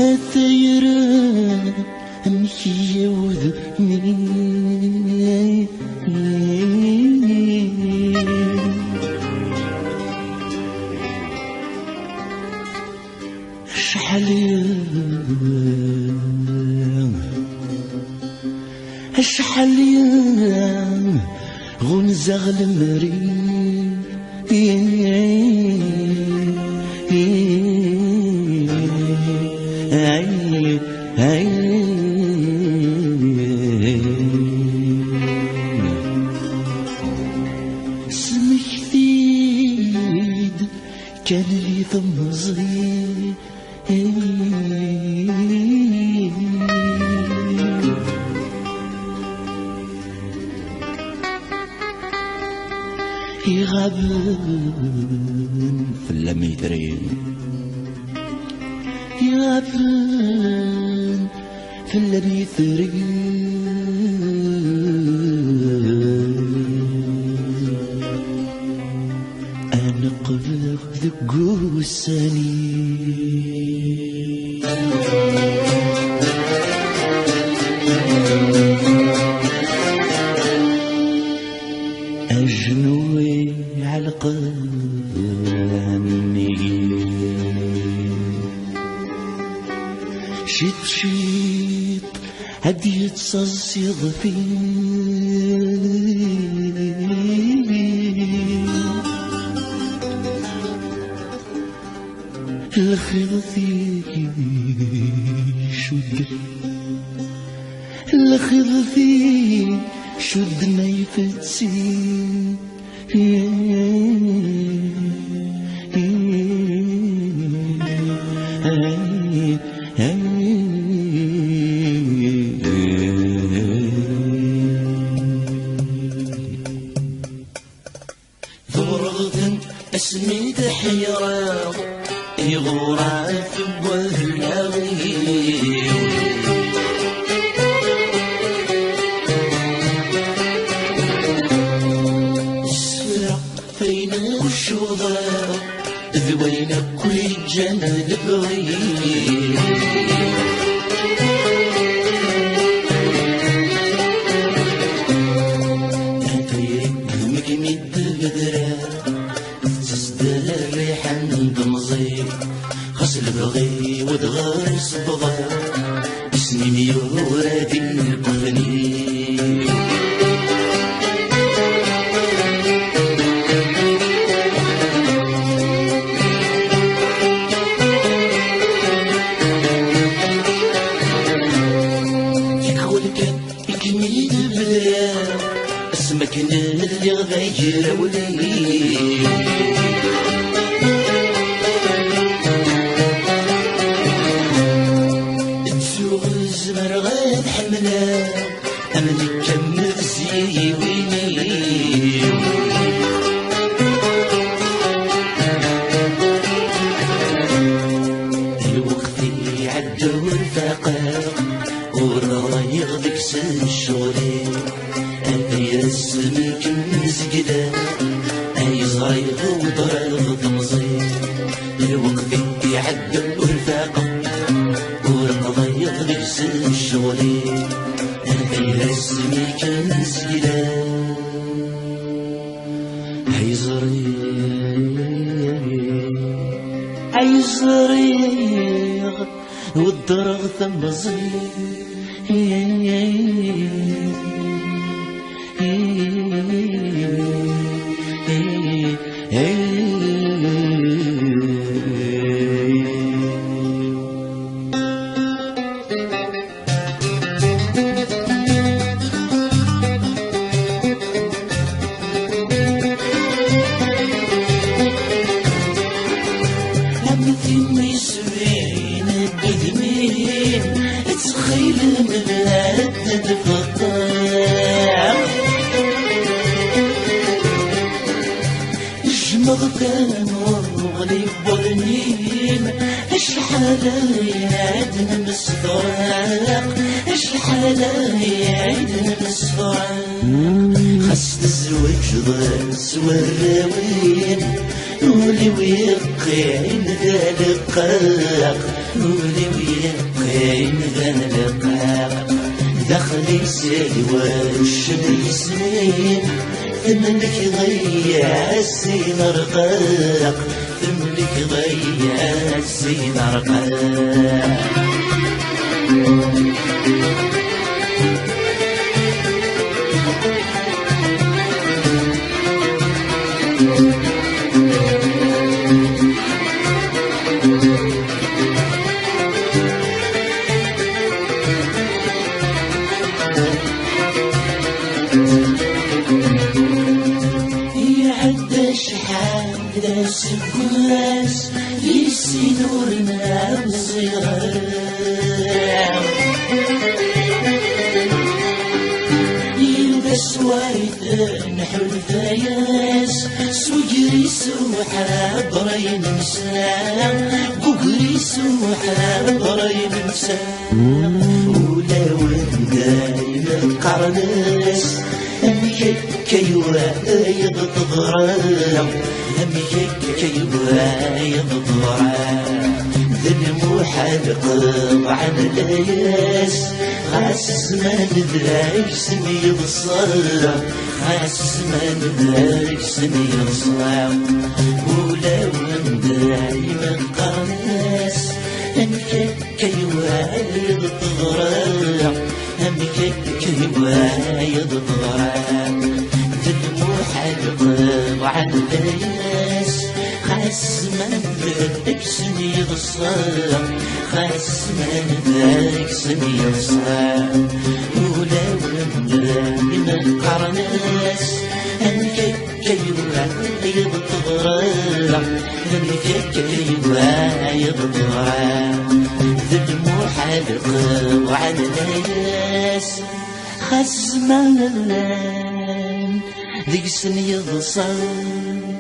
الثيران أمشي وذني شحال يا غنزغ المريض سمك ثيد كان لي ضمزي يغابن في اللميترين يغابن في اللميترين أنا قبل ذقو السنين أجنوي على قلبي شيط شيط هدي يتصصي ضفي الخضي شد الخضي شد ما يفتسي ضرغة اسمي تحيرة يغورا في وهلاوي فين الشوضة ذوينا كل جنة بغي أنتي مكمي الدقدرة تصدر الريحان بمزي خاص البغي ودغار صبغة اسمي ميورة دي القلني اسمك اللي غير ولي تسوق الزمر غاد حمله املك كم زي ويني الوقت يعدو الفقر والله يغضك سن شغلي يرسمك مسجدة أي صايغ وضرغ تمزي الوقت يعدل الرفاقة ورقضى يغضب سن شغلي يرسمك مسجدة أي صريغ والضرغ تمزي تخيل من العدد فقاع جمغ كان وغلي بغنيم اشحال يعدنا مصفاق اشحال يعدنا مصفاق خاص تزوج ضرس والراوين ولي ويقين ذا لقاق ولي ويقين ذا لقاق دخلي سلوى الشمي سنين ثمنك ضيع السين رقاق ثمنك ضيع السين رقاق داس الناس يسي نورنا بصغار يلبس وايد نحو الفياس سوجري سوحة برين مسام بقري سوحة برين مسام ولا ودايما قرناس أميك كيوا يبطغرام أميك كيوا يبطغرام ذنمو حلق عن الأياس خاص من ذاك سمي بصرام خاص من ذاك سمي بصرام ولا دايما قرناس أميك كيوا يبطغرام أميك كيوا يبطغرام ذنمو حلق عن الأياس خاص من ذاك سمي بصرام خاص من ذاك سمي بصرام ولا من القرناس أنك كيوا يبطغرام أنك كيوا يبطغرام ذنمو حلق وعن الأياس خاص من ذيك سمي بصرام